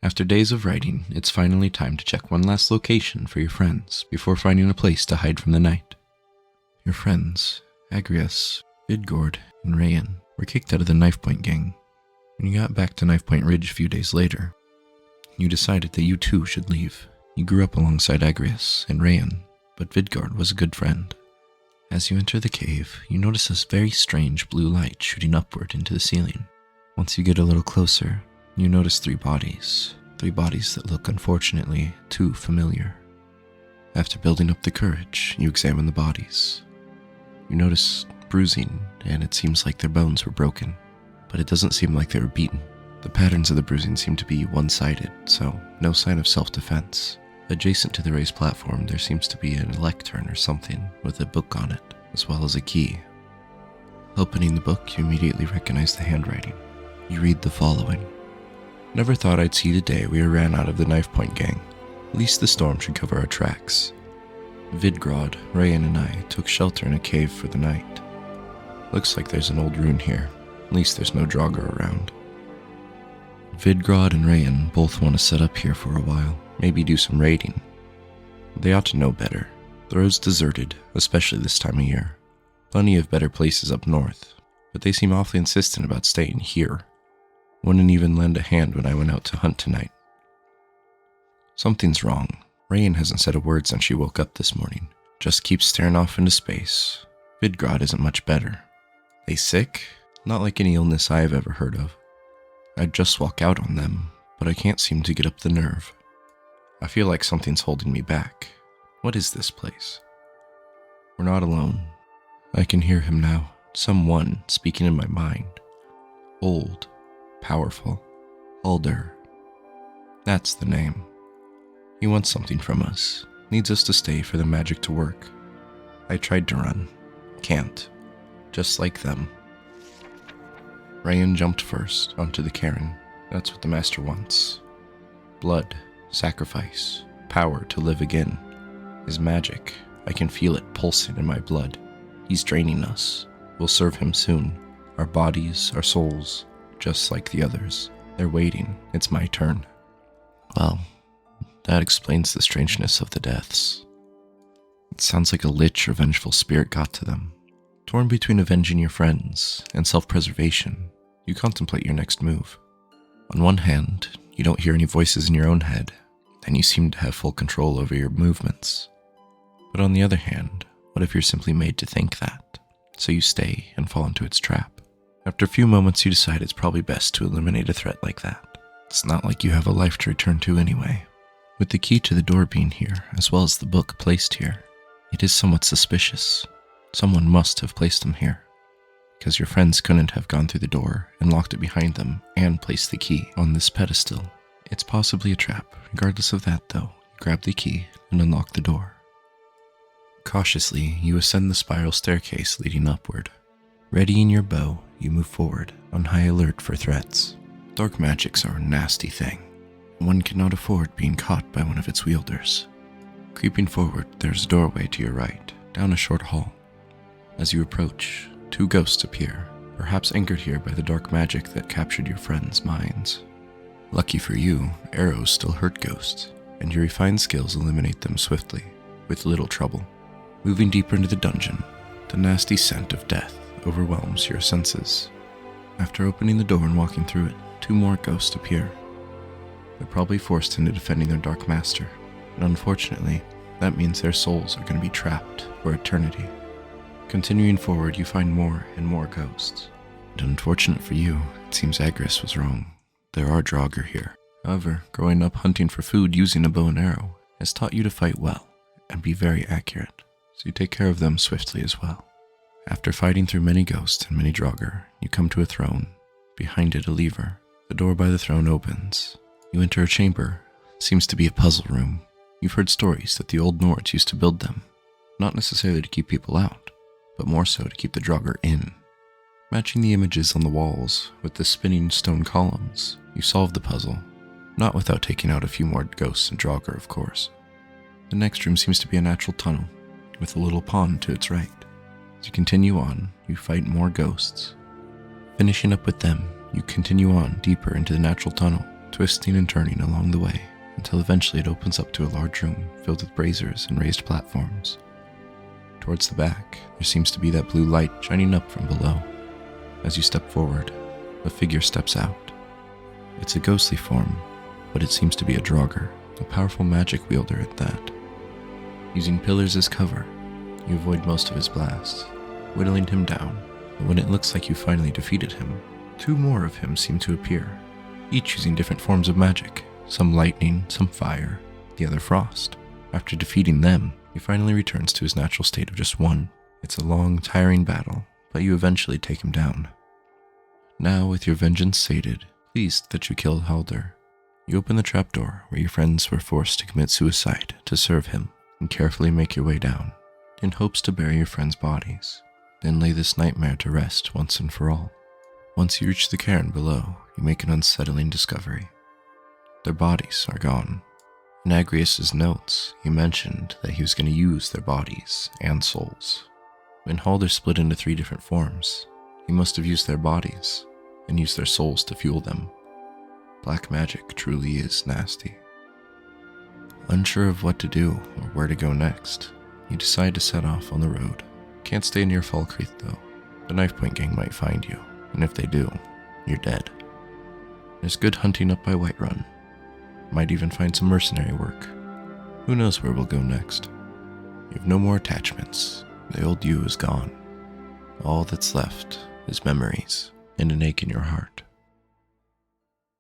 After days of writing, it's finally time to check one last location for your friends before finding a place to hide from the night. Your friends, Agrius, Vidgord, and Rayan, were kicked out of the Knife Point gang. When you got back to Knife Point Ridge a few days later, you decided that you too should leave. You grew up alongside Agrius and Rayan, but Vidgord was a good friend. As you enter the cave, you notice a very strange blue light shooting upward into the ceiling. Once you get a little closer, you notice three bodies that look unfortunately too familiar. After building up the courage, you examine the bodies. You notice bruising, and it seems like their bones were broken, but it doesn't seem like they were beaten. The patterns of the bruising seem to be one-sided, so no sign of self-defense. Adjacent to the raised platform, there seems to be a lectern or something with a book on it, as well as a key. Opening the book, you immediately recognize the handwriting. You read the following. Never thought I'd see the day we ran out of the Knife Point gang. At least the storm should cover our tracks. Vidgrod, Rayan, and I took shelter in a cave for the night. Looks like there's an old rune here. At least there's no Draugr around. Vidgrod and Rayan both want to set up here for a while. Maybe do some raiding. They ought to know better. The road's deserted, especially this time of year. Plenty of better places up north, but they seem awfully insistent about staying here. Wouldn't even lend a hand when I went out to hunt tonight. Something's wrong. Rayan hasn't said a word since she woke up this morning. Just keeps staring off into space. Vidgrod isn't much better. They sick? Not like any illness I have ever heard of. I'd just walk out on them, but I can't seem to get up the nerve. I feel like something's holding me back. What is this place? We're not alone. I can hear him now. Someone speaking in my mind. Old. Powerful. Halldir. That's the name. He wants something from us. Needs us to stay for the magic to work. I tried to run. Can't. Just like them. Rayan jumped first onto the Cairn. That's what the master wants. Blood. Sacrifice, power to live again. His magic, I can feel it pulsing in my blood. He's draining us. We'll serve him soon. Our bodies, our souls, just like the others. They're waiting. It's my turn. Well, that explains the strangeness of the deaths. It sounds like a lich or vengeful spirit got to them. Torn between avenging your friends and self-preservation, you contemplate your next move. On one hand, you don't hear any voices in your own head, and you seem to have full control over your movements. But on the other hand, what if you're simply made to think that? So you stay and fall into its trap. After a few moments, you decide it's probably best to eliminate a threat like that. It's not like you have a life to return to anyway. With the key to the door being here, as well as the book placed here, it is somewhat suspicious. Someone must have placed them here, because your friends couldn't have gone through the door and locked it behind them and placed the key on this pedestal. It's possibly a trap. Regardless of that, though, you grab the key and unlock the door. Cautiously, you ascend the spiral staircase leading upward. Readying your bow, you move forward, on high alert for threats. Dark magics are a nasty thing. One cannot afford being caught by one of its wielders. Creeping forward, there's a doorway to your right, down a short hall. As you approach, two ghosts appear, perhaps anchored here by the dark magic that captured your friends' minds. Lucky for you, arrows still hurt ghosts, and your refined skills eliminate them swiftly, with little trouble. Moving deeper into the dungeon, the nasty scent of death overwhelms your senses. After opening the door and walking through it, two more ghosts appear. They're probably forced into defending their dark master, and unfortunately, that means their souls are going to be trapped for eternity. Continuing forward, you find more and more ghosts. And unfortunate for you, it seems Agrius was wrong. There are Draugr here. However, growing up hunting for food using a bow and arrow has taught you to fight well and be very accurate, so you take care of them swiftly as well. After fighting through many ghosts and many Draugr, you come to a throne. Behind it, a lever. The door by the throne opens. You enter a chamber. Seems to be a puzzle room. You've heard stories that the old Nords used to build them, not necessarily to keep people out, but more so to keep the Draugr in. Matching the images on the walls with the spinning stone columns, you solve the puzzle, not without taking out a few more ghosts and Draugr, of course. The next room seems to be a natural tunnel, with a little pond to its right. As you continue on, you fight more ghosts. Finishing up with them, you continue on deeper into the natural tunnel twisting and turning along the way until eventually it opens up to a large room filled with braziers and raised platforms. Towards the back, there seems to be that blue light shining up from below. As you step forward, a figure steps out. It's a ghostly form, but it seems to be a draugr, a powerful magic wielder at that. Using pillars as cover, you avoid most of his blasts, whittling him down, but when it looks like you finally defeated him, 2 more of him seem to appear, each using different forms of magic, some lightning, some fire, the other frost. After defeating them, he finally returns to his natural state of just 1. It's a long, tiring battle, but you eventually take him down. Now, with your vengeance sated, pleased that you killed Halldir, you open the trapdoor where your friends were forced to commit suicide to serve him, and carefully make your way down, in hopes to bury your friends' bodies, then lay this nightmare to rest once and for all. Once you reach the cairn below, you make an unsettling discovery. Their bodies are gone. In Agrius's notes, he mentioned that he was going to use their bodies and souls. When Halldir split into 3 different forms, he must have used their bodies and used their souls to fuel them. Black magic truly is nasty. Unsure of what to do or where to go next, you decide to set off on the road. Can't stay near Falkreath though. The Knife Point gang might find you, and if they do, you're dead. There's good hunting up by Whiterun. Might even find some mercenary work. Who knows where we'll go next? You have no more attachments. The old you is gone. All that's left is memories and an ache in your heart.